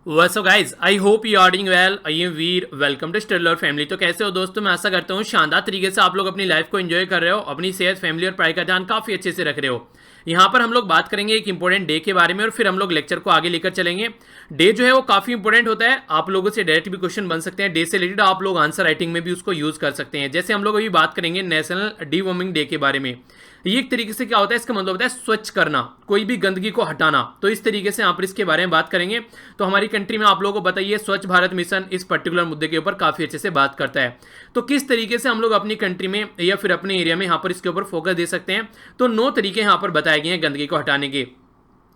So guys I hope you are doing well. I am Veer, welcome to stellar family. तो कैसे हो दोस्तों? मैं आशा करता हूँ शानदार तरीके से आप लोग अपनी लाइफ को एंजॉय कर रहे हो, अपनी सेहत, फैमिली और पढ़ाई का ध्यान काफी अच्छे से रख रहे हो। यहाँ पर हम लोग बात करेंगे एक इंपॉर्टेंट डे के बारे में और फिर हम लोग लेक्चर को आगे लेकर चलेंगे। डे जो है वो काफी इंपॉर्टेंट होता है, आप लोगों से डायरेक्ट भी क्वेश्चन बन सकते हैं। डे से रिलेटेड आप लोग आंसर राइटिंग में भी उसको यूज कर सकते हैं। जैसे हम लोग अभी बात करेंगे नेशनल डी वर्मिंग डे के बारे में। ये एक तरीके से क्या होता है, इसका मतलब होता है स्वच्छ करना, कोई भी गंदगी को हटाना। तो इस तरीके से यहाँ पर इसके बारे में बात करेंगे। तो हमारी कंट्री में आप लोगों को बताइए, स्वच्छ भारत मिशन इस पर्टिकुलर मुद्दे के ऊपर काफी अच्छे से बात करता है। तो किस तरीके से हम लोग अपनी कंट्री में या फिर अपने एरिया में यहाँ पर इसके ऊपर फोकस दे सकते हैं। तो 9 तरीके यहाँ पर बताए गए हैं गंदगी को हटाने के।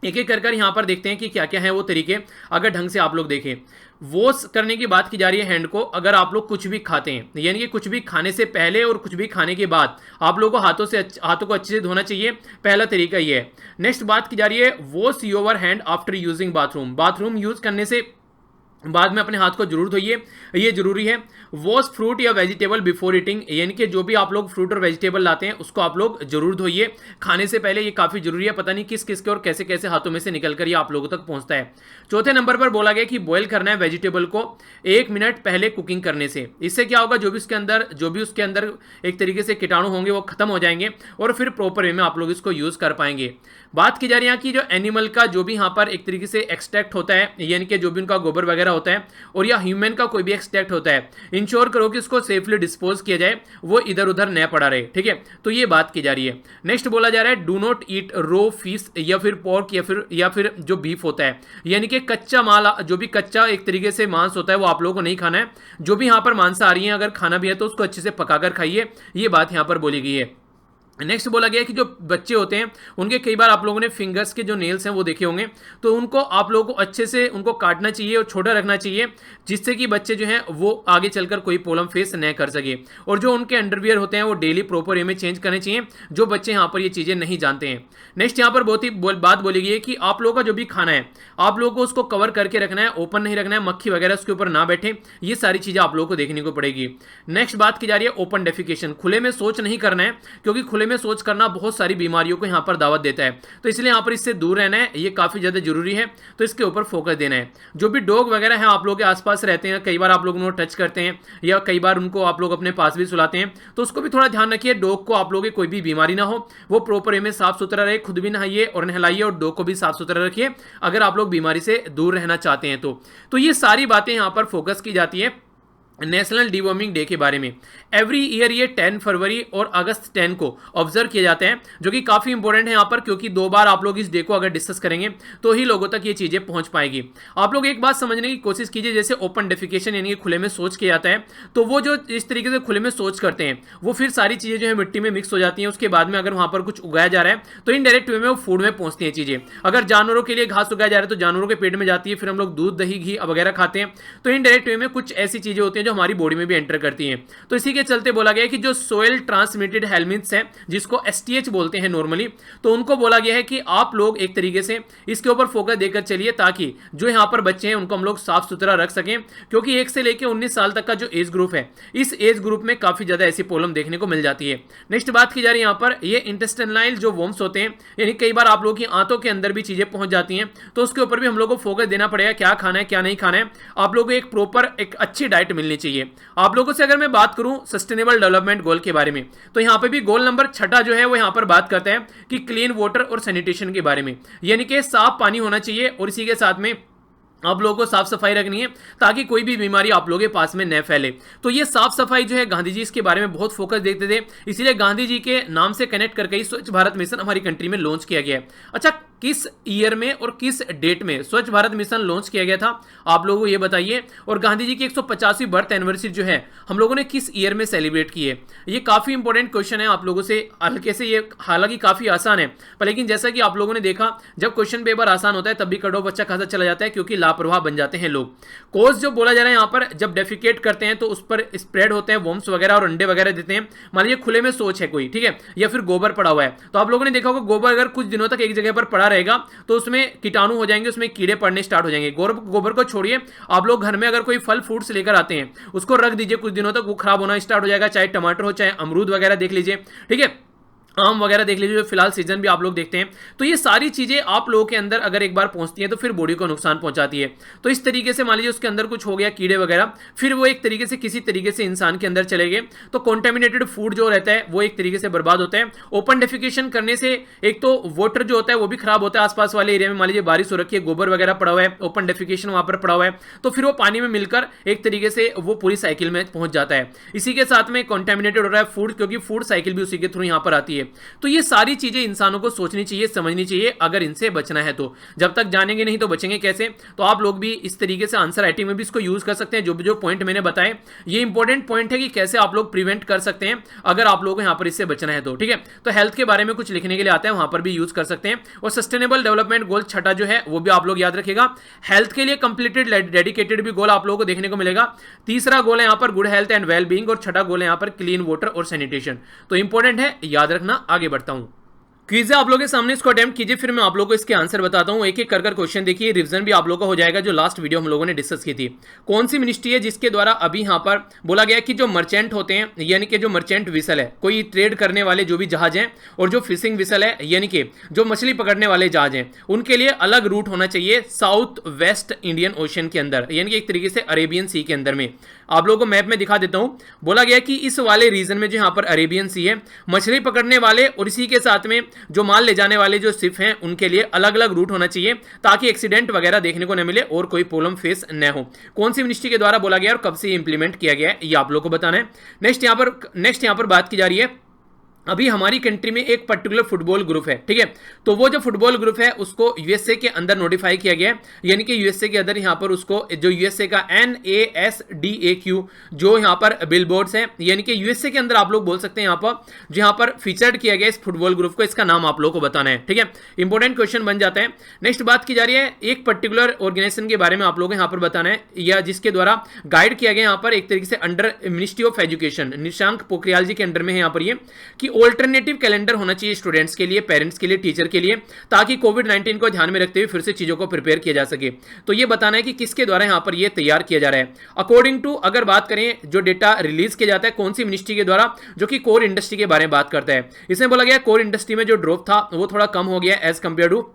एक एक कर यहाँ पर देखते हैं कि क्या क्या है वो तरीके। अगर ढंग से आप लोग देखें, वॉश करने की बात की जा रही है हैंड को। अगर आप लोग कुछ भी खाते हैं, यानी कि कुछ भी खाने से पहले और कुछ भी खाने के बाद आप लोगों को हाथों को अच्छे से धोना चाहिए। पहला तरीका ये है। नेक्स्ट बात की जा रही है, wash your hand after using bathroom. Bathroom use करने से बाद में अपने हाथ को जरूर धोइए, ये जरूरी है। वॉश फ्रूट या वेजिटेबल बिफोर ईटिंग, यानी कि जो भी आप लोग फ्रूट और वेजिटेबल लाते हैं उसको आप लोग जरूर धोइए खाने से पहले। ये काफी जरूरी है, पता नहीं किस किस के और कैसे कैसे हाथों में से निकलकर ये आप लोगों तक पहुंचता है। चौथे नंबर पर बोला गया कि बॉयल करना है वेजिटेबल को 1 मिनट पहले कुकिंग करने से। इससे क्या होगा, जो भी उसके अंदर एक तरीके से कीटाणु होंगे वो खत्म हो जाएंगे और फिर प्रॉपर वे में आप लोग इसको यूज कर पाएंगे। बात की जा रही है कि जो एनिमल का जो भी यहाँ पर एक तरीके से एक्सट्रैक्ट होता है, यानी कि जो भी उनका गोबर वगैरह होता है और या ह्यूमन का कोई भी एक्सट्रैक्ट होता है, इंश्योर करो कि इसको सेफली डिस्पोज किया जाए, वो इधर उधर न पड़ा रहे। ठीक है, तो ये बात की जा रही है। नेक्स्ट बोला जा रहा है, do not eat raw fish या फिर पोर्क या फिर जो बीफ होता है, यानी कि कच्चा माल, जो भी कच्चा एक तरीके से मांस होता है वो आप लोगों को नहीं खाना है। जो भी यहाँ पर मांसाहारी है, अगर खाना भी है तो उसको अच्छे से पकाकर खाइए, ये बात यहाँ पर बोली गई है। नेक्स्ट बोला गया कि जो बच्चे होते हैं उनके कई बार आप लोगों ने फिंगर्स के जो नेल्स हैं वो देखे होंगे, तो उनको आप लोगों को अच्छे से उनको काटना चाहिए और छोटा रखना चाहिए, जिससे कि बच्चे जो हैं वो आगे चलकर कोई प्रॉब्लम फेस न कर सके। और जो उनके अंडरवियर होते हैं वो डेली प्रॉपर वे में चेंज करने चाहिए, जो बच्चे यहाँ पर ये चीज़ें नहीं जानते हैं। नेक्स्ट यहाँ पर बहुत ही बात बोली गई है कि आप लोगों का जो भी खाना है आप लोगों को उसको कवर करके रखना है, ओपन नहीं रखना है, मक्खी वगैरह उसके ऊपर ना बैठे। ये सारी चीज़ें आप लोगों को देखने को पड़ेगी। नेक्स्ट बात की जा रही है ओपन डेफिकेशन, खुले में शौच नहीं करना है, क्योंकि खुले में शौच करना बहुत सारी बीमारियों को यहाँ पर दावत देता है। तो इसलिए यहाँ पर इससे दूर रहना है, ये काफी ज्यादा जरूरी है, तो इसके ऊपर फोकस देना है। जो भी डॉग वगैरह है आप लोगों के आसपास रहते हैं, कई बार आप लोग उनको टच करते हैं या कई बार उनको आप लोग अपने पास भी सुलाते हैं, तो उसको भी थोड़ा ध्यान रखिए, डॉग को आप लोगों की कोई भी बीमारी ना हो, वो प्रॉपर वे में साफ सुथरा रहे, खुद भी नहाइए और नहलाइए और डॉग को भी साफ सुथरा रखिए, अगर आप लोग बीमारी से दूर रहना चाहते हैं तो ये सारी बातें यहाँ पर फोकस की जाती है नेशनल डीवर्मिंग डे के बारे में। एवरी ईयर ये 10 फरवरी और अगस्त 10 को ऑब्जर्व किए जाते हैं, जो कि काफ़ी इंपॉर्टेंट है यहाँ पर, क्योंकि 2 बार आप लोग इस डे को अगर डिस्कस करेंगे तो ही लोगों तक ये चीज़ें पहुँच पाएगी। आप लोग एक बात समझने की कोशिश कीजिए, जैसे ओपन डेफिकेशन यानी कि खुले में शौच किया जाता है, तो वो जो इस तरीके से खुले में शौच करते हैं वो फिर सारी चीज़ें जो है मिट्टी में मिक्स हो जाती हैं। उसके बाद में अगर वहाँ पर कुछ उगाया जा रहा है तो इनडायरेक्ट वे में वो फूड में पहुँचती हैं चीज़ें। अगर जानवरों के लिए घास उगाया जा रहा है तो जानवरों के पेट में जाती है, फिर हम लोग दूध, दही, घी वगैरह खाते हैं, तो इनडायरेक्ट वे में कुछ ऐसी चीज़ें होती हैं जो हमारी बॉडी में भी करती हैं। तो इसी के चलते बोला गया है कि जो सोयल ट्रांसमिटेड हेलमिंथ्स है, जिसको एसटीएच बोलते हैं नॉर्मली, तो उनको बोला गया है कि आप लोग एक तरीके से इसके ऊपर फोकस देकर चलिए, ताकि जो यहां पर बच्चे हैं उनको हम लोग साफ सुथरा रख सकें, क्योंकि 1 से लेकर 19 साल तक का जो एज ग्रुप है, इस एज ग्रुप में काफी ज्यादा ऐसी प्रॉब्लम देखने को मिल जाती है। नेक्स्ट बात की जा रही है यहाँ पर, ये इंटेस्टाइनल जो वर्म्स होते हैं, यानी कई बार आप लोगों की आंतों के अंदर भी चीजें पहुंच जाती हैं, तो उसके ऊपर भी हम लोग को फोकस देना पड़ेगा, क्या खाना है क्या नहीं खाना है। आप लोगों को एक प्रॉपर एक अच्छी डाइट मिलनी चाहिए। आप लोगों से अगर मैं बात करूं सस्टेनेबल डेवलपमेंट गोल के बारे में, तो यहां पे भी गोल नंबर 6 जो है वो यहां पर बात करता है कि क्लीन वाटर और सैनिटेशन के बारे में, यानी कि साफ पानी होना चाहिए और इसी के साथ में आप लोगों को साफ सफाई रखनी है, ताकि कोई भी बीमारी आप लोगों के पास में न फैले। तो ये साफ सफाई जो है गांधी जी इसके बारे में बहुत फोकस देखते थे, इसीलिए गांधी जी के नाम से कनेक्ट करके ही स्वच्छ भारत मिशन हमारी कंट्री में लॉन्च किया गया है। अच्छा, किस ईयर में और किस डेट में स्वच्छ भारत मिशन लॉन्च किया गया था, आप लोगों को ये बताइए। और गांधी जी की 150वीं बर्थ एनिवर्सरी जो है हम लोगों ने किस ईयर में सेलिब्रेट की है, ये काफी इंपॉर्टेंट क्वेश्चन है आप लोगों से हल्के से। ये हालांकि काफी आसान है, पर लेकिन जैसा कि आप लोगों ने देखा, जब क्वेश्चन पेपर आसान होता है तब भी कट ऑफ अच्छा खासा चला जाता है, क्योंकि लापरवाह बन जाते हैं लोग। कोज जो बोला जा रहा है यहाँ पर, जब डेफिकेट करते हैं तो उस पर स्प्रेड होते हैं वर्म्स वगैरह और अंडे वगैरह देते हैं। मान लीजिए खुले में शौच है कोई, ठीक है, या फिर गोबर पड़ा हुआ है, तो आप लोगों ने देखा होगा गोबर अगर कुछ दिनों तक एक जगह पर पड़ा रहेगा तो उसमें कीटाणु हो जाएंगे, उसमें कीड़े पड़ने स्टार्ट हो जाएंगे। गोबर को छोड़िए, आप लोग घर में अगर कोई फल फ्रूट्स लेकर आते हैं उसको रख दीजिए, कुछ दिनों तक वो खराब होना स्टार्ट हो जाएगा, चाहे टमाटर हो चाहे अमरूद वगैरह देख लीजिए, ठीक है। आम वगैरह देख लीजिए, जो फिलहाल सीजन भी आप लोग देखते हैं। तो ये सारी चीजें आप लोगों के अंदर अगर एक बार पहुंचती हैं तो फिर बॉडी को नुकसान पहुंचाती है। तो इस तरीके से मान लीजिए उसके अंदर कुछ हो गया, कीड़े वगैरह, फिर वो एक तरीके से किसी तरीके से इंसान के अंदर चले गए, तो कॉन्टेमिनेटेड फूड जो रहता है वो एक तरीके से बर्बाद होता है। ओपन डेफिकेशन करने से एक तो वाटर जो होता है वो भी खराब होता है आसपास वाले एरिया में। मान लीजिए बारिश हो रखी है, गोबर वगैरह पड़ा हुआ है, ओपन डेफिकेशन वहां पर पड़ा हुआ है, तो फिर वो पानी में मिलकर एक तरीके से वो पूरी साइकिल में पहुंच जाता है। इसी के साथ में कॉन्टेमिनेटेड हो रहा है फूड, क्योंकि फूड साइकिल भी उसी के थ्रू यहां पर आती है। तो ये सारी चीजें इंसानों को सोचनी चाहिए, समझनी चाहिए, अगर इनसे बचना है तो। जब तक जानेंगे नहीं तो बचेंगे कैसे? तो आप लोग भी इस तरीके से आंसर राइटिंग में भी इसको यूज कर सकते हैं। जो जो पॉइंट मैंने बताए ये इंपॉर्टेंट पॉइंट है कि कैसे आप लोग प्रिवेंट कर सकते हैं अगर आप लोगों को यहां पर इससे बचना है तो। ठीक है, तो हेल्थ के बारे में कुछ लिखने के लिए आता है, वहां पर भी यूज कर सकते हैं। और सस्टेनेबल डेवलपमेंट गोल छठा जो है वो भी आप लोग याद रखिएगा। हेल्थ के लिए कंप्लीटेड डेडिकेटेड भी गोल आप लोगों को देखने को मिलेगा। तीसरा गोल है यहां पर good health and well being, और छठा गोल है यहां पर क्लीन वाटर और सैनिटेशन। तो इंपॉर्टेंट है, याद रखना। आगे बढ़ता हूं, क्विज है आप लोगों के सामने, इसको अटेम्प्ट कीजिए, फिर मैं आप लोगों को इसके आंसर बताता हूं। एक एक कर क्वेश्चन देखिए, रिवीजन भी आप लोगों का हो जाएगा जो लास्ट वीडियो हम लोगों ने डिस्कस की थी। कौन सी मिनिस्ट्री है जिसके द्वारा अभी यहां पर बोला गया कि जो मर्चेंट होते हैं, यानी कि जो मर्चेंट विसल है, कोई ट्रेड करने वाले जो भी जहाज हैं, और जो फिशिंग विसल है यानी कि जो मछली पकड़ने वाले जहाज हैं, उनके लिए अलग रूट होना चाहिए साउथ वेस्ट इंडियन ओशन के अंदर, यानी कि एक तरीके से अरेबियन सी के अंदर में। आप लोगों को मैप में दिखा देता हूं। बोला गया कि इस वाले रीजन में जो यहां पर अरेबियन सी है, मछली पकड़ने वाले और इसी के साथ में जो माल ले जाने वाले जो शिप हैं उनके लिए अलग अलग रूट होना चाहिए, ताकि एक्सीडेंट वगैरह देखने को न मिले और कोई प्रॉब्लम फेस न हो। कौन सी मिनिस्ट्री के द्वारा बोला गया और कब से इंप्लीमेंट किया गया है, ये आप लोगों को बताना है। नेक्स्ट यहां पर बात की जा रही है, अभी हमारी कंट्री में एक पर्टिकुलर फुटबॉल ग्रुप है, ठीक है, तो वो जो फुटबॉल ग्रुप है उसको यूएसए के अंदर नोटिफाई किया गया है, यानी कि यूएसए के अंदर यहां पर उसको जो यूएसए का NASDAQ जो यहां पर बिलबोर्ड्स है, यानी कि यूएसए के अंदर आप लोग बोल सकते हैं यहां पर जो यहां पर फीचर्ड किया गया इस फुटबॉल ग्रुप को, इसका नाम आप लोग को बताना है। ठीक है, इंपॉर्टेंट क्वेश्चन बन जाता है। नेक्स्ट बात की जा रही है, एक पर्टिकुलर ऑर्गेनाइजेशन के बारे में आप लोग यहां पर बताना है, या जिसके द्वारा गाइड किया गया यहां पर एक तरीके से under ministry of education, Nishank Pokhriyal ji के अंडर में है यहां पर ये, कि ऑल्टरनेटिव कैलेंडर होना चाहिए स्टूडेंट्स के लिए, पेरेंट्स के लिए, टीचर के लिए, ताकि कोविड-19 को ध्यान में रखते हुए फिर से चीजों को प्रिपेयर किया जा सके। तो ये बताना है कि किसके द्वारा यहां पर ये तैयार किया जा रहा है। अकॉर्डिंग टू अगर बात करें जो डेटा रिलीज किया जाता है कौन सी मिनिस्ट्री के द्वारा, जो कि कोर इंडस्ट्री के बारे में बात करता है। इसमें बोला गया कोर इंडस्ट्री में जो ड्रॉप था वो थोड़ा कम हो गया एज कंपेयर टू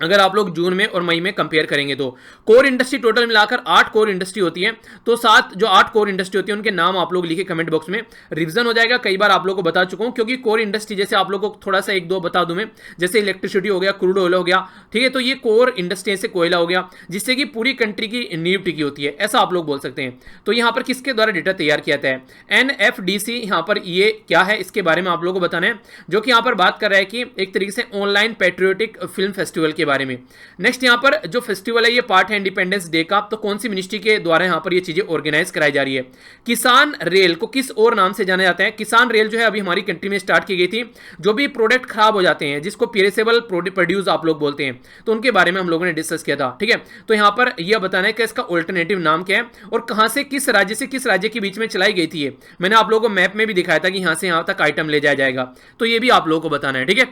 अगर आप लोग जून में और मई में कंपेयर करेंगे तो। कोर इंडस्ट्री टोटल मिलाकर 8 कोर इंडस्ट्री होती है, तो 8 कोर इंडस्ट्री होती है उनके नाम आप लोग लिखे कमेंट बॉक्स में, रिवीजन हो जाएगा। कई बार आप लोग को बता चुका हूं, क्योंकि कोर इंडस्ट्री जैसे आप लोग को थोड़ा सा एक दो बता दूं मैं, जैसे इलेक्ट्रिसिटी हो गया, क्रूड ऑयल हो गया, ठीक है, तो ये कोर इंडस्ट्री से कोयला हो गया, जिससे कि पूरी कंट्री की नींव टिकी होती है, ऐसा आप लोग बोल सकते हैं। तो यहां पर किसके द्वारा डेटा तैयार किया जाता है, NFDC, यहां पर ये क्या है इसके बारे में आप लोग को बताना है, जो कि यहां पर बात कर रहा है कि एक तरीके से ऑनलाइन पैट्रियोटिक फिल्म फेस्टिवल के बारे में। नेक्स्ट यहां पर जो फेस्टिवल है ये पार्ट है इंडिपेंडेंस डे का, तो कौन सी मिनिस्ट्री के द्वारा यहां पर ये चीजें ऑर्गेनाइज कराई जा रही है। किसान रेल को किस और नाम से जाना जाता है, किसान रेल जो है अभी हमारी कंट्री में स्टार्ट की गई थी, जो भी प्रोडक्ट खराब हो जाते हैं जिसको पेरिसेबल प्रोड्यूस आप लोग बोलते हैं, तो उनके बारे में हम लोगों ने डिस्कस किया था। ठीक है, तो यहां पर यह बताना है कि इसका ऑल्टरनेटिव नाम क्या है और कहां से किस राज्य के बीच में चलाई गई थी। ये मैंने आप लोगों को मैप में भी दिखाया था कि यहां से यहां तक आइटम ले जाया जाएगा, तो ये भी आप लोगों को बताना है। ठीक है,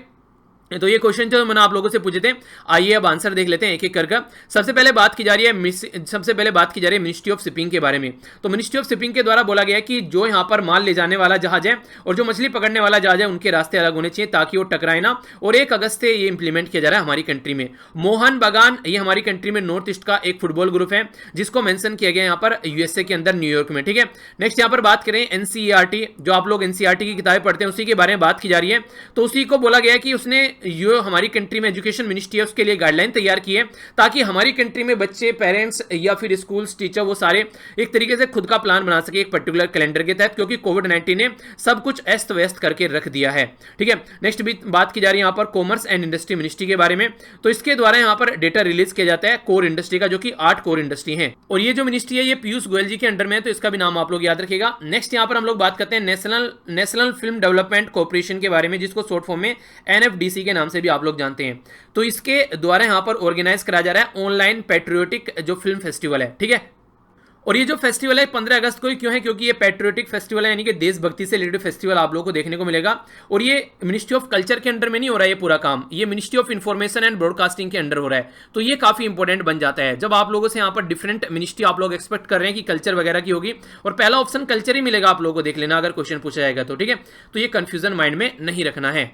तो ये क्वेश्चन जो मैंने आप लोगों से पूछे थे, आइए अब आंसर देख लेते हैं एक एक करके। सबसे पहले बात की जा रही है मिनिस्ट्री ऑफ शिपिंग के बारे में। तो मिनिस्ट्री ऑफ शिपिंग के द्वारा बोला गया है कि जो यहां पर माल ले जाने वाला जहाज है और जो मछली पकड़ने वाला जहाज है उनके रास्ते अलग होने चाहिए, ताकि वो टकराए ना, और 1 अगस्त से ये इंप्लीमेंट किया जा रहा है हमारी कंट्री में। मोहन बागान ये हमारी कंट्री में नॉर्थ ईस्ट का एक फुटबॉल ग्रुप है, जिसको मेंशन किया गया यहाँ पर यूएसए के अंदर न्यूयॉर्क में। ठीक है, नेक्स्ट यहाँ पर बात करें NCERT, जो आप लोग NCERT की किताबें पढ़ते हैं उसी के बारे में बात की जा रही है। तो उसी को बोला गया है कि उसने जो हमारी कंट्री में एजुकेशन मिनिस्ट्री है उसके लिए गाइडलाइन तैयार की है, ताकि हमारी कंट्री में बच्चे, पेरेंट्स या फिर स्कूल्स, टीचर, वो सारे एक तरीके से खुद का प्लान बना सके एक पर्टिकुलर कैलेंडर के तहत, क्योंकि कोविड-19 ने सब कुछ अस्त व्यस्त करके रख दिया है। ठीक है, नेक्स्ट भी बात की जा रही है यहाँ पर कॉमर्स एंड इंडस्ट्री मिनिस्ट्री के बारे में। तो इसके द्वारा यहाँ पर डेटा रिलीज किया जाता है कोर इंडस्ट्री का, जो कि 8 कोर इंडस्ट्री है, और ये जो मिनिस्ट्री है ये पीयूष गोयल जी के अंडर में है, तो इसका भी नाम आप लोग याद रखिएगा। नेक्स्ट यहाँ पर हम लोग बात करते हैं नेशनल फिल्म डेवलपमेंट कॉर्पोरेशन के बारे में, जिसको शॉर्ट फॉर्म में NFDC के नाम से भी आप लोग जानते हैं। तो इसके द्वारा यहां पर ऑर्गेनाइज कराया जा रहा है ऑनलाइन पैट्रियोटिक जो फिल्म फेस्टिवल है। ठीक है, और ये जो फेस्टिवल है 15 अगस्त को ही क्यों है, क्योंकि ये पैट्रियोटिक फेस्टिवल है, यानी कि देशभक्ति से रिलेटेड फेस्टिवल आप लोगों को देखने को मिलेगा। और ये मिनिस्ट्री ऑफ कल्चर के अंडर में नहीं हो रहा है ये पूरा काम, ये ministry of information and broadcasting के अंडर हो रहा है। तो ये काफी इंपॉर्टेंट बन जाता है जब आप लोगों से यहाँ पर डिफरेंट मिनिस्ट्री आप लोग एक्सपेक्ट कर रहे हैं कि कल्चर वगैरह की होगी, और पहला ऑप्शन कल्चर ही मिलेगा आप लोगों को, देख लेना अगर क्वेश्चन पूछा जाएगा तो, ठीक है। तो ये कंफ्यूजन माइंड में नहीं रखना है।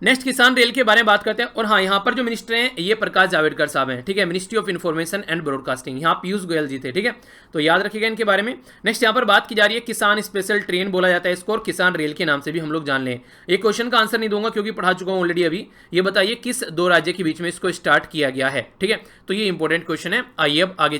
नेक्स्ट किसान रेल के बारे में बात करते हैं। और हाँ, यहाँ पर जो मिनिस्टर हैं ये प्रकाश जावड़ेकर साहब हैं, ठीक है, ministry of information and broadcasting, यहाँ पीयूष गोयल जी थे, ठीक है, तो याद रखिएगा इनके बारे में। नेक्स्ट यहाँ पर बात की जा रही है किसान स्पेशल ट्रेन बोला जाता है इसको, और किसान रेल के नाम से भी हम लोग जान लें। ये क्वेश्चन का आंसर नहीं दूंगा क्योंकि पढ़ा चुका हूँ ऑलरेडी अभी। ये बताइए किस दो राज्य के बीच में इसको स्टार्ट किया गया है, ठीक है, तो ये इंपॉर्टेंट क्वेश्चन है। आइए अब आगे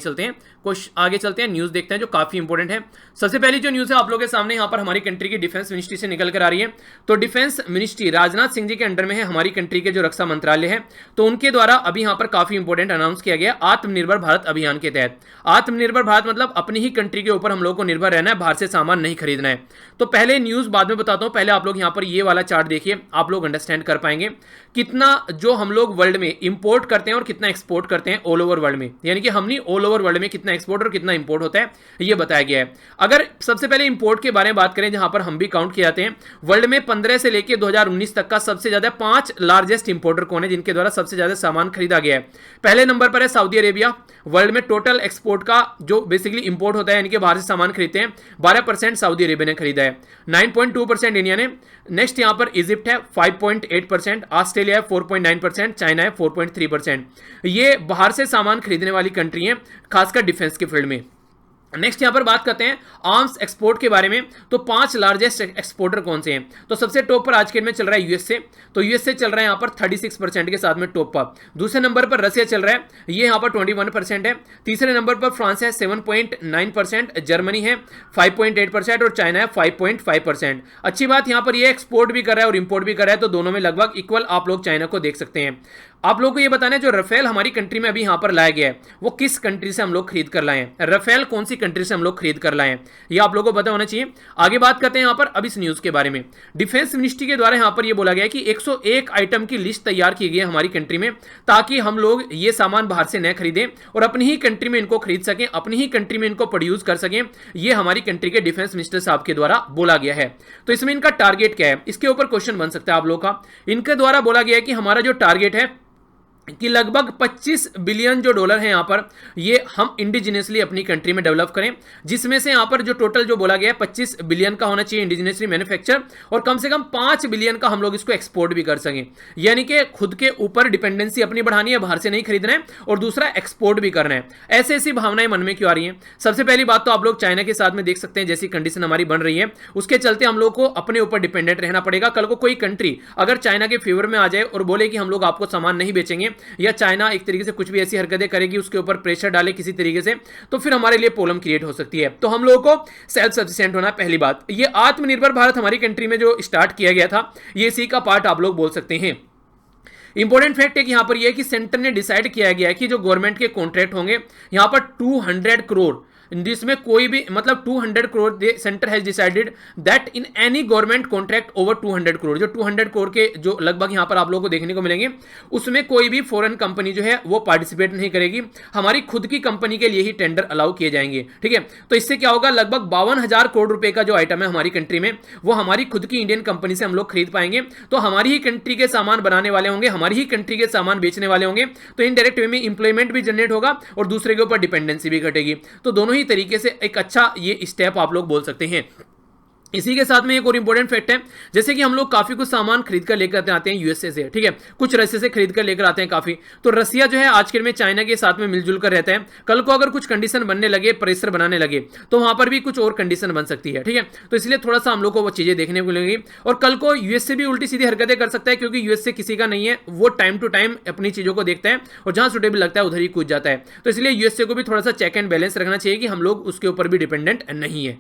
चलते हैं, न्यूज देखते हैं जो काफी इंपॉर्टेंट है। सबसे पहली जो न्यूज है आप लोगों के सामने यहाँ पर हमारी कंट्री की डिफेंस मिनिस्ट्री से निकल कर आ रही है। तो डिफेंस मिनिस्ट्री राजनाथ सिंह जी के अंडर में है हमारी कंट्री के जो रक्षा मंत्रालय है, तो उनके द्वारा अभी यहाँ पर काफी इंपॉर्टेंट अनाउंस किया गया आत्मनिर्भर भारत अभियान के तहत। आत्मनिर्भर भारत मतलब अपनी ही कंट्री के ऊपर हम लोग को निर्भर रहना है, बाहर से सामान नहीं खरीदना है। तो पहले न्यूज बाद में बताता हूं, पहले आप लोग यहाँ पर ये वाला चार्ट देखिए, आप लोग अंडरस्टैंड कर पाएंगे कितना जो हम लोग वर्ल्ड में इंपोर्ट करते हैं और कितना एक्सपोर्ट करते हैं ऑल ओवर वर्ल्ड में, यानी कि हमने ऑल ओवर वर्ल्ड में कितना एक्सपोर्ट और कितना इंपोर्ट होता है ये बताया गया है। अगर सबसे पहले इंपोर्ट के बारे में बात करें, जहां पर हम भी काउंट किए जाते हैं, वर्ल्ड में 15 से लेकर 2019 तक का सबसे ज्यादा 5 लार्जेस्ट इंपोर्टर कौन है जिनके द्वारा सबसे ज्यादा सामान खरीदा गया है। पहले नंबर पर है सऊदी अरेबिया, वर्ल्ड में टोटल एक्सपोर्ट का जो बेसिकली इंपोर्ट होता है यानी कि बाहर से सामान खरीदते हैं 12% सऊदी अरेबिया ने खरीदा है, 9.2% इंडिया ने। नेक्स्ट यहां पर इजिप्ट है 5.8%, ऑस्ट्रेलिया है 4.9%, चाइना है 4.3%। ये बाहर से सामान खरीदने वाली कंट्री है खासकर डिफेंस के फील्ड में। नेक्स्ट यहां पर बात करते हैं आर्म्स एक्सपोर्ट के बारे में। तो 5 लार्जेस्ट एक्सपोर्टर कौन से हैं, तो सबसे टॉप पर आज के दिन में चल रहा है यूएसए, तो यूएसए चल रहा है यहां पर 36% के साथ में टॉप पर। दूसरे नंबर पर रशिया चल रहा है, ये यहां पर 21% है। तीसरे नंबर पर फ्रांस है 7.9%, जर्मनी है 5.8% और चाइना है 5.5%। अच्छी बात यहां पर ये एक्सपोर्ट भी कर रहा है और इंपोर्ट भी कर रहा है, तो दोनों में लगभग इक्वल आप लोग चाइना को देख सकते हैं। आप लोगों को ये बताना है जो राफेल हमारी कंट्री में अभी यहां पर लाया गया है वो किस कंट्री से हम लोग खरीद कर लाए हैं, राफेल कौन सी कंट्री से हम लोग खरीद कर लाए हैं, ये आप लोगों को पता होना चाहिए। आगे बात करते हैं यहां पर अब इस न्यूज के बारे में। डिफेंस मिनिस्ट्री के द्वारा यहां पर यह बोला गया है कि 101 आइटम की लिस्ट तैयार की गई है हमारी कंट्री में, ताकि हम लोग ये सामान बाहर से न खरीदें और अपनी ही कंट्री में इनको खरीद सकें, अपनी ही कंट्री में इनको प्रोड्यूस कर सकें। ये हमारी कंट्री के डिफेंस मिनिस्टर साहब के द्वारा बोला गया है। तो इसमें इनका टारगेट क्या है, इसके ऊपर क्वेश्चन बन सकता है आप लोग का। इनके द्वारा बोला गया है कि हमारा जो टारगेट है कि लगभग 25 बिलियन जो डॉलर है यहां पर ये हम इंडिजिनियसली अपनी कंट्री में डेवलप करें, जिसमें से यहां पर जो टोटल जो बोला गया है 25 बिलियन का होना चाहिए इंडिजिनियसली मैन्युफैक्चर, और कम से कम 5 बिलियन का हम लोग इसको एक्सपोर्ट भी कर सकें, यानी कि खुद के ऊपर डिपेंडेंसी अपनी बढ़ानी है, बाहर से नहीं खरीदना है, और दूसरा एक्सपोर्ट भी करना है। ऐसी ऐसी भावनाएं मन में क्यों आ रही हैं? सबसे पहली बात तो आप लोग चाइना के साथ में देख सकते हैं जैसी कंडीशन हमारी बन रही है, उसके चलते हम लोग को अपने ऊपर डिपेंडेंट रहना पड़ेगा। कल को कोई कंट्री अगर चाइना के फेवर में आ जाए और बोले कि हम लोग आपको सामान नहीं बेचेंगे, या चाइना एक तरीके से कुछ भी ऐसी हरकतें करेगी उसके ऊपर प्रेशर डाले किसी तरीके से, तो फिर हमारे लिए प्रॉब्लम क्रिएट हो सकती है। तो हम लोगों को सेल्फ सफिशिएंट होना पहली बात। ये आत्मनिर्भर भारत हमारी कंट्री में जो स्टार्ट किया गया था ये इसी का पार्ट आप लोग बोल सकते हैं। इंपॉर्टेंट फैक्ट है कि यहां पर यह कि सेंटर ने डिसाइड किया गया है कि जो गवर्नमेंट के कॉन्ट्रैक्ट होंगे यहां पर 200 करोड़, जिसमें कोई भी मतलब 200 crore centre has decided that in any government contract over 200 crore, जो 200 करोड़ के जो लगभग यहां पर आप लोगों को देखने को मिलेंगे, उसमें कोई भी फॉरेन कंपनी जो है वो पार्टिसिपेट नहीं करेगी, हमारी खुद की कंपनी के लिए ही टेंडर अलाउ किए जाएंगे। ठीक है, तो इससे क्या होगा, लगभग 52,000 करोड़ रुपए का जो आइटम है हमारी कंट्री में वो हमारी खुद की इंडियन कंपनी से हम लोग खरीद पाएंगे। तो हमारी ही कंट्री के सामान बनाने वाले होंगे, हमारी ही कंट्री के सामान बेचने वाले होंगे, तो इनडायरेक्ट वे में इंप्लॉयमेंट भी जनरेट होगा और दूसरे के ऊपर डिपेंडेंसी भी घटेगी। तो दोनों ही तरीके से एक अच्छा ये स्टेप आप लोग बोल सकते हैं। इसी के साथ में एक और इंपॉर्टेंट फैक्ट है, जैसे कि हम लोग काफी कुछ सामान खरीद कर लेकर आते हैं यूएसए से, ठीक है, कुछ रशिया से खरीद कर लेकर आते हैं काफी, तो रशिया जो है आज के दिन में चाइना के साथ में मिलजुल कर रहता है। कल को अगर कुछ कंडीशन बनने लगे, प्रेशर बनाने लगे, तो वहां पर भी कुछ और कंडीशन बन सकती है। ठीक है, तो इसलिए थोड़ा सा हम लोग को वो चीजें देखने को मिलेंगी। और कल को यूएसए भी उल्टी सीधी हरकतें कर सकता है, क्योंकि यूएसए किसी का नहीं है, वो टाइम टू टाइम अपनी चीजों को देखता है और जहां सुटेबल लगता है उधर ही कूद जाता है। तो इसलिए यूएसए को भी थोड़ा सा चेक एंड बैलेंस रखना चाहिए कि हम लोग उसके ऊपर भी डिपेंडेंट नहीं है।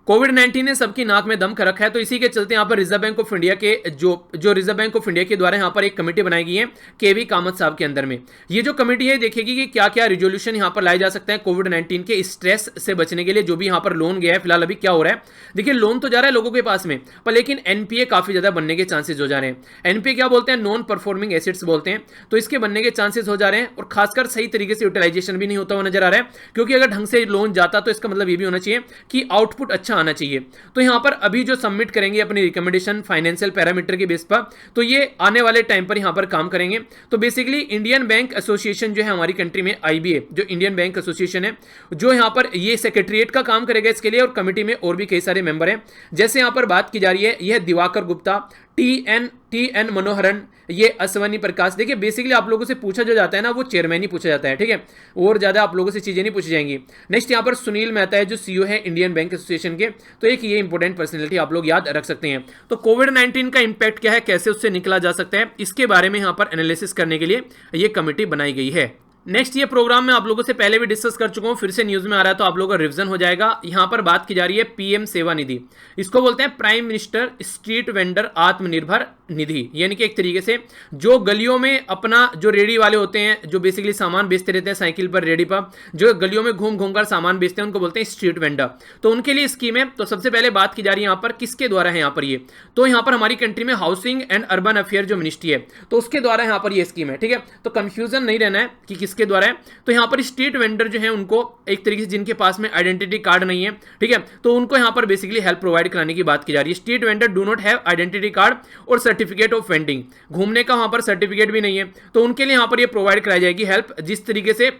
कोविड-19 ने सबकी नाक में दम कर रखा है, तो इसी के चलते यहाँ पर रिजर्व बैंक ऑफ इंडिया के जो रिजर्व बैंक ऑफ इंडिया के द्वारा यहाँ पर एक कमेटी बनाई गई है केवी कामत साहब के अंदर में। ये जो कमेटी है देखेगी कि क्या क्या रिजोल्यूशन यहाँ पर लाए जा सकते हैं कोविड-19 के स्ट्रेस से बचने के लिए। जो भी यहाँ पर लोन गया है, फिलहाल अभी क्या हो रहा है, देखिए लोन तो जा रहा है लोगों के पास में, पर लेकिन एनपीए काफी ज्यादा बनने के चांसेस हो जा रहे हैं। एनपीए क्या बोलते हैं, नॉन परफॉर्मिंग एसेट्स बोलते हैं, तो इसके बनने के चांसेस हो जा रहे हैं, और खासकर सही तरीके से यूटिलाइजेशन भी नहीं होता हुआ नजर आ रहा है, क्योंकि अगर ढंग से लोन जाता तो इसका मतलब ये भी होना चाहिए कि आउटपुट अच्छा आना चाहिए। तो यहां पर अभी जो सबमिट करेंगे अपनी रिकमेंडेशन फाइनेंशियल पैरामीटर के बेस पर, तो ये आने वाले टाइम पर यहां पर काम करेंगे। तो बेसिकली इंडियन बैंक एसोसिएशन जो है हमारी कंट्री में, आईबीए जो इंडियन बैंक एसोसिएशन है, जो यहां पर ये सेक्रेटरीट का काम करेगा इसके लिए, और कमेटी में और भी कई सारे मेंबर हैं। जैसे यहां पर बात की जा रही है, यह दिवाकर गुप्ता, टी एन मनोहरन, ये अश्वनी प्रकाश। देखिए बेसिकली आप लोगों से पूछा जो जाता है ना, वो चेयरमैन ही पूछा जाता है, ठीक है, और ज्यादा आप लोगों से चीजें नहीं पूछी जाएंगी। नेक्स्ट यहाँ पर सुनील मेहता है जो सीईओ है इंडियन बैंक एसोसिएशन के, तो एक ये इंपॉर्टेंट पर्सनैलिटी आप लोग याद रख सकते हैं। तो कोविड-19 का इंपैक्ट क्या है, कैसे उससे निकला जा सकता है, इसके बारे में यहाँ पर एनालिसिस करने के लिए ये कमेटी बनाई गई है। नेक्स्ट ये प्रोग्राम मैं आप लोगों से पहले भी डिस्कस कर चुका हूं, फिर से न्यूज में आ रहा है तो आप लोगों का रिवीजन हो जाएगा। यहां पर बात की जा रही है पीएम सेवा निधि, इसको बोलते हैं prime minister street vendor Atmanirbhar Nidhi. यानी कि एक तरीके से जो गलियों में अपना जो रेडी वाले होते हैं, जो बेसिकली सामान बेचते रहते हैं साइकिल पर, रेडी पर, जो गलियों में घूम घूम कर सामान बेचते हैं, उनको बोलते हैं स्ट्रीट वेंडर। तो उनके लिए स्कीम है। तो सबसे पहले बात की जा रही है यहाँ पर किसके द्वारा है, यहाँ पर ये, तो यहाँ पर हमारी कंट्री में हाउसिंग एंड अर्बन अफेयर जो मिनिस्ट्री है, तो उसके द्वारा यहाँ पर ये स्कीम है, ठीक है। तो कंफ्यूजन नहीं रहना है कि किसके द्वारा है। तो यहाँ पर स्ट्रीट वेंडर जो है उनको एक तरीके से जिनके पास में आइडेंटिटी कार्ड नहीं है, ठीक है, तो उनको यहाँ पर बेसिकली हेल्प प्रोवाइड कराने की बात की जा रही है। Street vendor do not have identity card और सर्टिफिकेट ऑफ वेंडिंग, घूमने का वहां पर सर्टिफिकेट भी नहीं है, तो उनके लिए यहाँ पर ये प्रोवाइड कराई जाएगी हेल्प। जिस तरीके से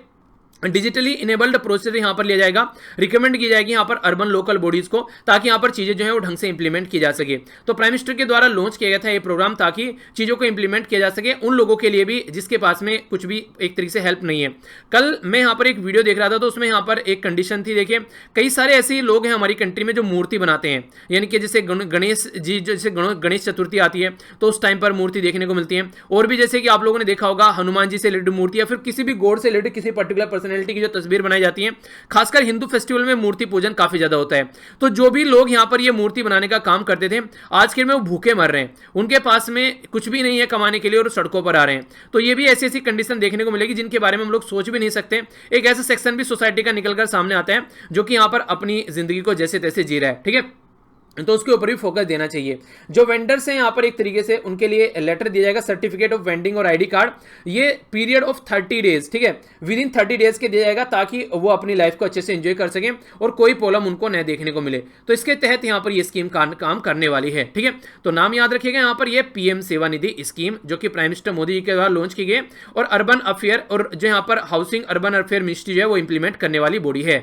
डिजिटली इनेबल्ड प्रोसेस यहां पर लिया जाएगा, रिकमेंड की जाएगी यहां पर अर्बन लोकल बॉडीज को, ताकि यहां पर चीजें जो है वो ढंग से इंप्लीमेंट की जा सके। तो प्राइम मिनिस्टर के द्वारा लॉन्च किया गया था ये प्रोग्राम, ताकि चीजों को इंप्लीमेंट किया जा सके उन लोगों के लिए भी जिसके पास में कुछ भी एक तरीके से हेल्प नहीं है। कल मैं यहां पर एक वीडियो देख रहा था, तो उसमें यहां पर एक कंडीशन थी, देखिए कई सारे ऐसे लोग हैं हमारी कंट्री में जो मूर्ति बनाते हैं, यानी कि जैसे गणेश जी, जैसे गणेश चतुर्थी आती है तो उस टाइम पर मूर्ति देखने को मिलती है, और भी जैसे कि आप लोगों ने देखा होगा हनुमान जी से रिलेटेड मूर्ति, या फिर किसी भी गॉड से रिलेटेड किसी पर्टिकुलर पर्सनैलिटी की जो तस्वीर बनाई जाती है। खासकर हिंदू फेस्टिवल में मूर्ति पूजन काफी ज्यादा होता है। तो जो भी लोग यहां पर ये मूर्ति बनाने का काम करते थे, आज के में वो भूखे मर रहे हैं, उनके पास में कुछ भी नहीं है कमाने के लिए और सड़कों पर आ रहे हैं। तो ये भी ऐसी ऐसी कंडीशन देखने को मिलेगी जिनके बारे में हम लोग सोच भी नहीं सकते। एक ऐसा सेक्शन भी सोसाइटी का निकलकर सामने आता है जो कि यहां पर अपनी जिंदगी को जैसे तैसे जी रहा है, ठीक है, तो उसके ऊपर भी फोकस देना चाहिए। जो वेंडर्स हैं यहाँ पर एक तरीके से उनके लिए लेटर दिया जाएगा, सर्टिफिकेट ऑफ वेंडिंग और आईडी कार्ड, ये पीरियड ऑफ 30 डेज, ठीक है, विद इन 30 डेज के दिया जाएगा, ताकि वो अपनी लाइफ को अच्छे से एंजॉय कर सकें और कोई प्रॉब्लम उनको न देखने को मिले। तो इसके तहत यहाँ पर ये स्कीम काम करने वाली है, ठीक है। तो नाम याद रखिएगा यहाँ पर ये पीएम सेवा निधि स्कीम, जो कि प्राइम मिनिस्टर मोदी जी के द्वारा लॉन्च की गई, और अर्बन अफेयर और जो यहाँ पर हाउसिंग अर्बन अफेयर मिनिस्ट्री जो है वो इंप्लीमेंट करने वाली बॉडी है।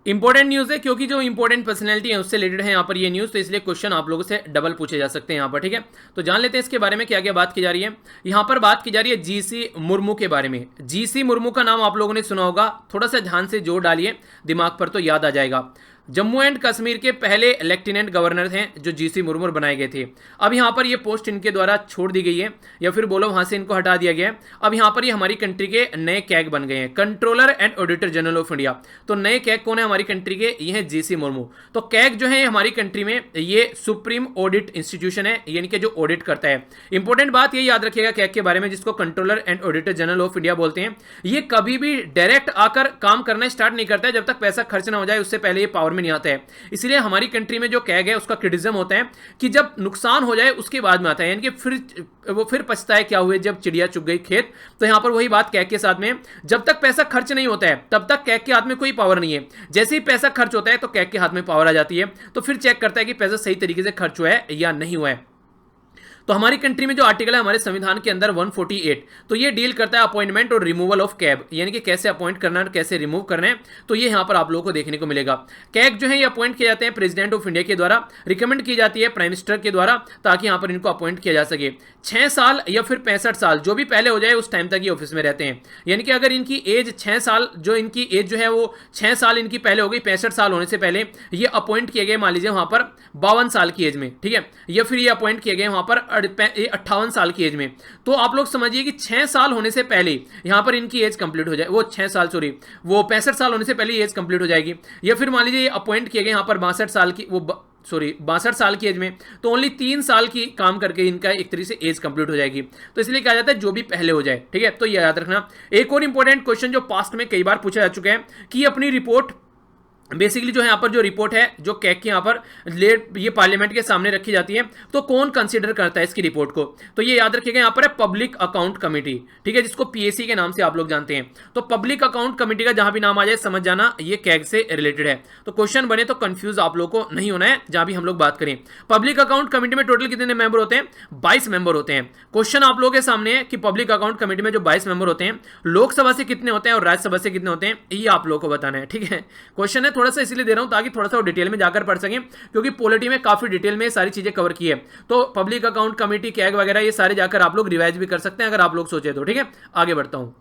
इंपॉर्टेंट न्यूज है, क्योंकि जो इंपॉर्टेंट पर्सनैलिटी है उससे रिलेटेड है यहाँ पर ये न्यूज, तो इसलिए क्वेश्चन आप लोगों से डबल पूछे जा सकते हैं यहाँ पर, ठीक है। तो जान लेते हैं इसके बारे में क्या क्या बात की जा रही है। यहाँ पर बात की जा रही है जीसी मुर्मू के बारे में। जीसी मुर्मू का नाम आप लोगों ने सुना होगा, थोड़ा सा ध्यान से जोर डालिए, दिमाग पर तो याद आ जाएगा। जम्मू एंड कश्मीर के पहले लेफ्टिनेंट गवर्नर हैं जो जीसी मुर्मू बनाए गए थे। अब यहाँ पर ये पोस्ट इनके द्वारा छोड़ दी गई है, या फिर बोलो वहां से इनको हटा दिया गया है। अब यहाँ पर ये हमारी कंट्री के नए कैग बन गए हैं, controller and auditor general of India. तो नए कैग कौन है हमारी कंट्री के, ये है जीसी मुर्मू। तो कैग जो है हमारी कंट्री में ये सुप्रीम ऑडिट इंस्टीट्यूशन है, यानी कि जो ऑडिट करता है। इंपॉर्टेंट बात ये याद रखिएगा कैग के बारे में, जिसको controller and auditor general of India बोलते हैं, ये कभी भी डायरेक्ट आकर काम करना स्टार्ट नहीं करता है जब तक पैसा खर्च ना हो जाए, उससे पहले ये पावर में नहीं आता है। इसलिए हमारी कंट्री में जो कैग है उसका क्रिटिसिज्म होता है कि जब नुकसान हो जाए उसके बाद में आता है, यानी कि फिर पछता है क्या हुए जब चिड़िया चुग गई खेत। तो यहां पर वही बात कैग के साथ में, जब तक पैसा खर्च नहीं होता है तब तक कैग के हाथ में कोई पावर नहीं है। जैसे ही पैसा खर्च होता है तो कैग के हाथ में पावर आ जाती है, तो फिर चेक करता है कि पैसा सही तरीके से खर्च हुआ है या नहीं हुआ है। तो हमारी कंट्री में जो आर्टिकल है हमारे संविधान के अंदर 148, तो ये डील करता है अपॉइंटमेंट और रिमूवल ऑफ कैग, यानी कि कैसे अपॉइंट करना है और कैसे रिमूव करना है। तो ये यहाँ पर आप लोगों को देखने को मिलेगा। कैग जो है ये अपॉइंट किए जाते हैं प्रेसिडेंट ऑफ इंडिया के द्वारा, रिकमेंड की जाती है प्राइम मिनिस्टर के द्वारा, ताकि यहाँ पर इनको अपॉइंट किया जा सके। 6 साल या फिर 65 साल जो भी पहले हो जाए उस टाइम तक ये ऑफिस में रहते हैं। यानी कि अगर इनकी एज 6 साल, जो इनकी एज जो है वो 6 साल इनकी पहले हो गई, 65 साल होने से पहले ये अपॉइंट किए गए, मान लीजिए वहां पर 52 साल की एज में, ठीक है, या फिर ये अपॉइंट किए गए वहां पर 58 साल की एज में, तो आप लोग समझिए कि 6 साल होने से पहले यहाँ पर इनकी एज कंप्लीट हो जाए, वो 6 साल सॉरी वो 65 साल होने से पहले एज कंप्लीट हो जाएगी। या फिर मान लीजिए ये अपॉइंट किए गए यहाँ पर 62 साल की, वो 62 साल की एज में, तो ओनली 3 साल की काम करके इनका एक तरीके से एज कंप्लीट हो जाएगी। तो इसलिए कहा जाता है जो भी पहले हो जाए, ठीक है। तो ये याद रखना। एक और इंपॉर्टेंट क्वेश्चन जो पास्ट में कई बार पूछा जा चुका है कि अपनी रिपोर्ट बेसिकली जो है यहाँ पर जो रिपोर्ट है जो कैग की यहाँ पर ये पार्लियामेंट के सामने रखी जाती है, तो कौन कंसीडर करता है इसकी रिपोर्ट को, तो ये याद रखिएगा यहाँ पर है पब्लिक अकाउंट कमेटी, ठीक है, जिसको पीएसी के नाम से आप लोग जानते हैं। तो पब्लिक अकाउंट कमेटी का जहां भी नाम आ जाए समझ जाना ये कैग से रिलेटेड है। तो क्वेश्चन बने तो कंफ्यूज आप लोग को नहीं होना है जहां भी हम लोग बात करें। पब्लिक अकाउंट कमेटी में टोटल कितने मेंबर होते हैं? 22 मेंबर होते हैं। क्वेश्चन आप लोगों के सामने है कि पब्लिक अकाउंट कमेटी में जो 22 मेंबर होते हैं, लोकसभा से कितने होते हैं और राज्यसभा से कितने होते हैं, ये आप लोगों को बताना है, ठीक है। क्वेश्चन है थोड़ा सा इसलिए दे रहा हूं ताकि थोड़ा सा डिटेल में जाकर पढ़ सकें, क्योंकि पॉलिटी में काफी डिटेल में सारी चीजें कवर की है। तो पब्लिक अकाउंट कमेटी, कैग वगैरह ये सारे जाकर आप लोग रिवाइज भी कर सकते हैं अगर आप लोग सोचे तो, ठीक है। आगे बढ़ता हूं।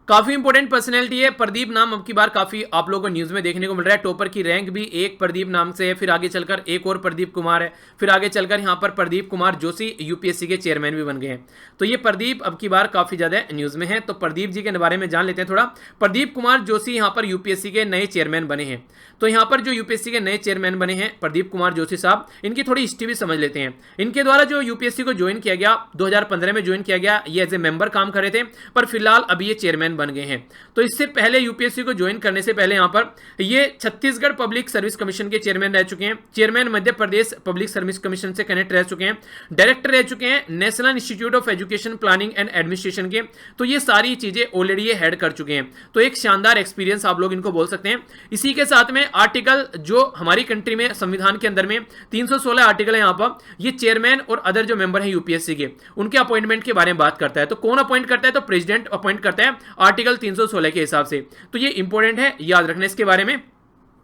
काफी इंपॉर्टेंट पर्सनैलिटी है प्रदीप नाम, अब की बार काफी आप लोगों को न्यूज में देखने को मिल रहा है। टॉपर की रैंक भी एक प्रदीप नाम से है, फिर आगे चलकर एक और प्रदीप कुमार है, फिर आगे चलकर यहां पर प्रदीप कुमार जोशी यूपीएससी के चेयरमैन भी बन गए हैं। तो ये प्रदीप अब की बार काफी ज्यादा न्यूज में है। तो प्रदीप जी के बारे में जान लेते हैं थोड़ा। प्रदीप कुमार जोशी यहां पर यूपीएससी के नए चेयरमैन बने हैं। तो यहां पर जो यूपीएससी के नए चेयरमैन बने हैं प्रदीप कुमार जोशी साहब, इनकी थोड़ी हिस्ट्री भी समझ लेते हैं। इनके द्वारा जो यूपीएससी को ज्वाइन किया गया 2015 में ज्वाइन किया गया, ये एज ए मेंबर काम कर रहे थे, पर फिलहाल अभी ये चेयरमैन बन गए हैं। तो इससे पहले यूपीएससी को ज्वाइन करने से पहले यहां पर ये छत्तीसगढ़ पब्लिक सर्विस कमीशन के चेयरमैन रह चुके हैं, chairman Madhya Pradesh public service commission से कनेक्ट रह चुके हैं, डायरेक्टर रह चुके हैं national institute of education planning and administration के। तो ये सारी चीजें ऑलरेडी ये हेड कर चुके हैं। तो एक शानदार एक्सपीरियंस आप लोग इनको बोल सकते हैं। इसी के साथ में आर्टिकल जो हमारी कंट्री में संविधान के अंदर में 316 आर्टिकल है, यहां पर ये चेयरमैन और अदर जो मेंबर है यूपीएससी के, उनके अपॉइंटमेंट के बारे में बात करता है। तो कौन अपॉइंट करता है? तो प्रेसिडेंट अपॉइंट करता है आर्टिकल 316 के हिसाब से। तो ये इंपॉर्टेंट है, याद रखना इसके बारे में।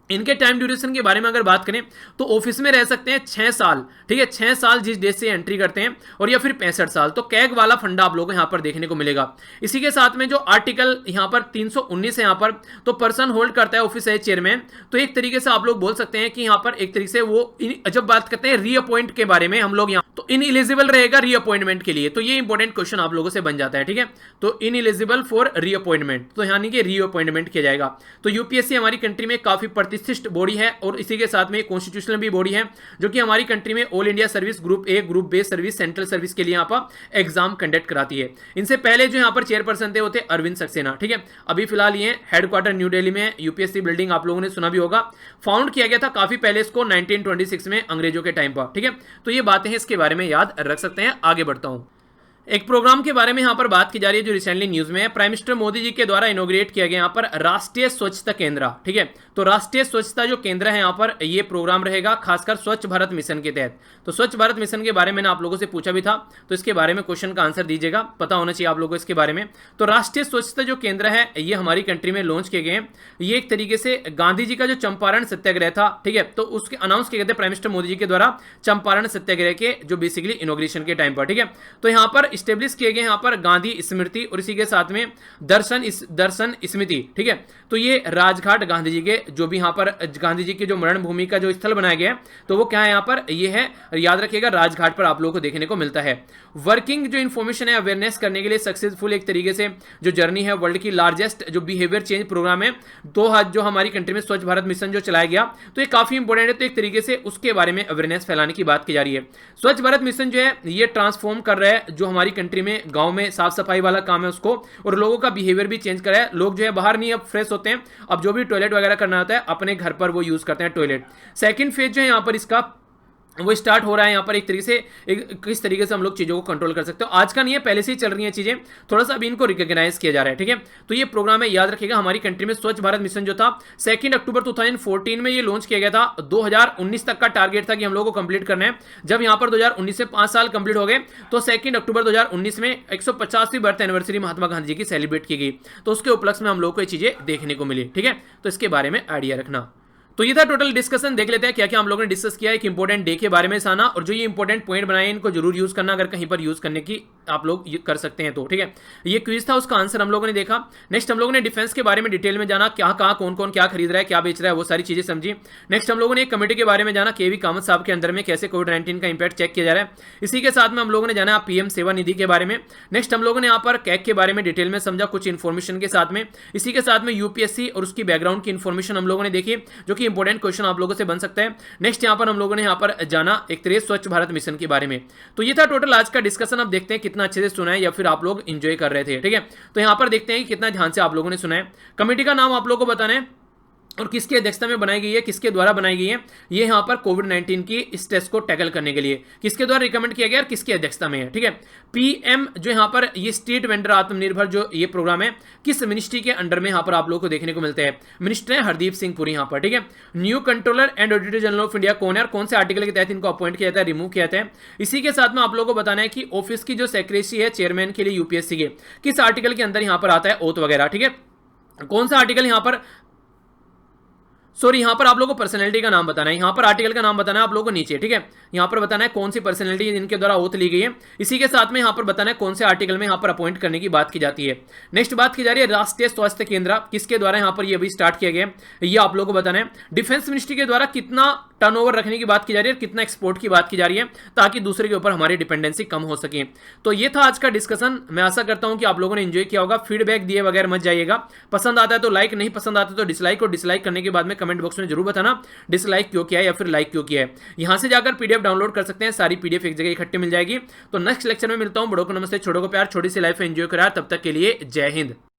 इनके टाइम ड्यूरेशन के बारे में अगर बात करें तो ऑफिस में रह सकते हैं 6 साल, ठीक है, 6 साल जिस डेट से एंट्री करते हैं, और या फिर 65 साल। तो कैग वाला फंडा आप लोगों को यहां पर देखने को मिलेगा। इसी के साथ में जो आर्टिकल यहां पर 319 है, यहां पर तो पर्सन होल्ड करता है ऑफिस है चेयरमैन। तो एक तरीके से आप लोग बोल सकते हैं कि यहां पर एक तरीके से वो जब बात करते हैं रीअपॉइंट के बारे में हम लोग यहां, तो इनएलिजिबल रहेगा रीअपॉइंटमेंट के लिए। तो ये इंपॉर्टेंट क्वेश्चन आप लोगों से बन जाता है, ठीक है। तो इनएलिजिबल फॉर रीअपॉइंटमेंट, तो यानी कि रीअपॉइंटमेंट किया जाएगा। तो यूपीएससी हमारी कंट्री में काफी प्रतिष्ठित बॉडी है, और इसी के साथ में कॉन्स्टिट्यूशनल भी बॉडी है, जो कि हमारी कंट्री में all India service, group A, group B service, central service के लिए यहां पर एग्जाम कंडक्ट कराती है। इनसे पहले जो यहां पर चेयरपर्सन थे होते अरविंद सक्सेना, ठीक है। अभी फिलहाल ये हेडक्वार्टर न्यू दिल्ली में है। यूपीएससी बिल्डिंग आप लोगों ने सुना भी होगा, फाउंड किया गया था काफी पहले इसको 1926 में अंग्रेजों के टाइम पर, ठीक है। तो ये बातें हैं, इसके बारे में याद रख सकते हैं। आगे बढ़ता हूं। एक प्रोग्राम के बारे में यहां पर बात की जा रही है जो रिसेंटली न्यूज में है। प्राइम मिनिस्टर मोदी जी के द्वारा इनोग्रेट किया गया यहां पर राष्ट्रीय स्वच्छता केंद्र, ठीक है। तो राष्ट्रीय स्वच्छता जो केंद्र है यहां पर, ये प्रोग्राम रहेगा खासकर स्वच्छ भारत मिशन के तहत। तो स्वच्छ भारत मिशन के बारे में आप लोगों से पूछा भी था, तो इसके बारे में क्वेश्चन का आंसर दीजिएगा, पता होना चाहिए आप लोगों को इसके बारे में। तो राष्ट्रीय स्वच्छता जो केंद्र है ये हमारी कंट्री में लॉन्च किए गए हैं। ये एक तरीके से गांधी जी का जो चंपारण सत्याग्रह था, ठीक है, तो उसके अनाउंस किए गए थे प्राइम मिनिस्टर मोदी जी के द्वारा चंपारण सत्याग्रह के जो बेसिकली इनोग्रेशन के टाइम पर, ठीक है। तो यहां पर स्टेब्लिश किए गए पर गांधी स्मृति, और इसी के साथ में दर्शन स्मृति, ठीक है। तो ये राजघाट गांधी जी के जो भी यहां पर गांधी जी की जो मरण भूमि का जो स्थल बनाया गया है, तो वो क्या है यहां पर, ये है, याद रखिएगा, राजघाट पर आप लोगों को देखने को मिलता है। वर्किंग जो इंफॉर्मेशन है अवेयरनेस करने के लिए सक्सेसफुल एक तरीके से जो जर्नी है, वर्ल्ड की लार्जेस्ट जो बिहेवियर चेंज प्रोग्राम है, जो हमारी कंट्री में स्वच्छ भारत मिशन जो चलाया गया, तो ये काफी इंपॉर्टेंट है। तो एक तरीके से उसके बारे में अवेयरनेस फैलाने की बात की जा रही है। स्वच्छ भारत मिशन जो है ये ट्रांसफॉर्म कर रहा है जो हमारी कंट्री में गांव में साफ सफाई वाला काम है उसको, और लोगों का बिहेवियर भी चेंज करा है। लोग जो है बाहर नहीं अब फ्रेश होते हैं, अब जो भी टॉयलेट वगैरह करना होता है अपने घर पर वो यूज करते हैं टॉयलेट। सेकंड फेज जो है यहाँ पर इसका वो स्टार्ट हो रहा है यहाँ पर एक तरीके से, किस तरीके से हम लोग चीज़ों को कंट्रोल कर सकते हो। आज का नहीं है, पहले से ही चल रही हैं चीज़ें, थोड़ा सा अभी इनको रिकॉग्नाइज किया जा रहा है, ठीक है। तो ये प्रोग्राम है, याद रखिएगा, हमारी कंट्री में स्वच्छ भारत मिशन जो था 2 अक्टूबर 2014 में ये लॉन्च किया गया था। 2019 तक का टारगेट था कि हम लोगों को कंप्लीट करना है। जब यहाँ पर 2019 से 5 साल कंप्लीट हो गए, तो 2 अक्टूबर 2019 में 150वीं बर्थ एनिवर्सरी महात्मा गांधी जी की सेलिब्रेट की गई। तो उसके उपलक्ष्य में हम लोग को ये चीज़ें देखने को मिली, ठीक है। तो इसके बारे में आइडिया रखना। तो ये था टोटल डिस्कशन। देख लेते हैं क्या क्या हम लोगों ने डिस्कस किया। एक इंपॉर्टेंट डे के बारे में साना, और जो ये इंपॉर्टेंट पॉइंट बनाए इनको जरूर यूज करना, अगर कहीं पर यूज करने की आप लोग कर सकते हैं तो ठीक है। ये क्विज था, उसका आंसर हम लोगों ने देखा। नेक्स्ट हम लोगों ने डिफेंस के बारे में डिटेल में जाना, क्या कहा कौन कौन क्या खरीद रहा है क्या बेच रहा है वो सारी चीजें समझी। नेक्स्ट हम लोगों ने एक कमेटी के बारे में जाना, केवी कामत साहब के अंदर में कैसे कोविड-19 का इंपैक्ट चेक किया जा रहा है। इसी के साथ में हम लोगों ने जाना पीएम सेवा निधि के बारे में। नेक्स्ट हम लोगों ने यहाँ पर कैग के बारे में डिटेल में समझा कुछ इन्फॉर्मेशन के साथ में। इसी के साथ में यूपीएससी और उसकी बैकग्राउंड की इन्फॉर्मेशन हम लोगों ने देखी, जो कि इंपॉर्टेंट क्वेश्चन आप लोगों से बन सकता है। नेक्स्ट यहाँ पर हम लोगों ने यहाँ पर जाना एक तरह स्वच्छ भारत मिशन के बारे में। तो ये था टोटल आज का डिस्कशन। अब देखते हैं कितना अच्छे से सुना है या फिर आप लोग एंजॉय कर रहे थे, ठीक है। तो यहाँ पर देखते हैं कि कितना ध्यान से आप लोगों ने सुना है। कमेटी का नाम आप लोगों को बताना है और किसकी अध्यक्षता में बनाई गई है, किसके द्वारा बनाई गई है। ये यहाँ पर कोविड-19 की इस टेस्ट को टैकल करने के लिए किसके द्वारा रिकमेंड किया गया और किसकी अध्यक्षता में है, ठीक है। पीएम जो यहाँ पर ये स्टेट वेंडर आत्मनिर्भर जो ये प्रोग्राम है, किस मिनिस्ट्री के अंडर में यहाँ पर आप लोगों को देखने को मिलते हैं। मिनिस्टर है हरदीप सिंह पुरी यहाँ पर, ठीक है। New controller and auditor general of India कौन है और कौन से आर्टिकल के तहत इनको अपॉइंट किया जाता है, रिमूव किया जाता है। इसी के साथ में आप लोगों को बताना है कि ऑफिस की जो सेक्रेटरी है चेयरमैन के लिए यूपीएससी के, किस आर्टिकल के अंदर यहाँ पर आता है ओथ वगैरह, ठीक है। कौन सा आर्टिकल यहाँ पर, सॉरी यहाँ पर आप लोगों को पर्सनैलिटी का नाम बताना है, यहाँ पर आर्टिकल का नाम बताना है आप लोगों को नीचे, ठीक है। यहाँ पर बताना है कौन सी पर्सनैलिटी जिनके द्वारा ओथ ली गई है। इसी के साथ में यहाँ पर बताना है कौन से आर्टिकल में यहाँ पर अपॉइंट करने की बात की जाती है। नेक्स्ट बात की जा रही है राष्ट्रीय स्वास्थ्य केंद्र, किसके द्वारा यहाँ पर ये अभी स्टार्ट किया गया है, ये आप लोगों को बताना है। डिफेंस मिनिस्ट्री के द्वारा कितना टर्नओवर रखने की बात की जा रही है, कितना एक्सपोर्ट की बात की जा रही है, ताकि दूसरे के ऊपर हमारी डिपेंडेंसी कम हो सके। तो ये था आज का डिस्कशन। मैं आशा करता हूं कि आप लोगों ने एंजॉय किया होगा। फीडबैक दिए बगैर मत जाइएगा। पसंद आता है तो लाइक, नहीं पसंद आता तो डिसलाइक, और डिसलाइक करने के बाद में कमेंट बॉक्स में जरूर बताना डिसलाइक क्यों किया है या फिर लाइक क्यों किया है। यहां से जाकर पीडीएफ डाउनलोड कर सकते हैं, सारी पीडीएफ एक जगह इकट्ठे मिल जाएगी। तो नेक्स्ट लेक्चर में मिलता हूं। बड़ों को नमस्ते, छोटों को प्यार, छोटी सी लाइफ एंजॉय करा। तब तक के लिए जय हिंद।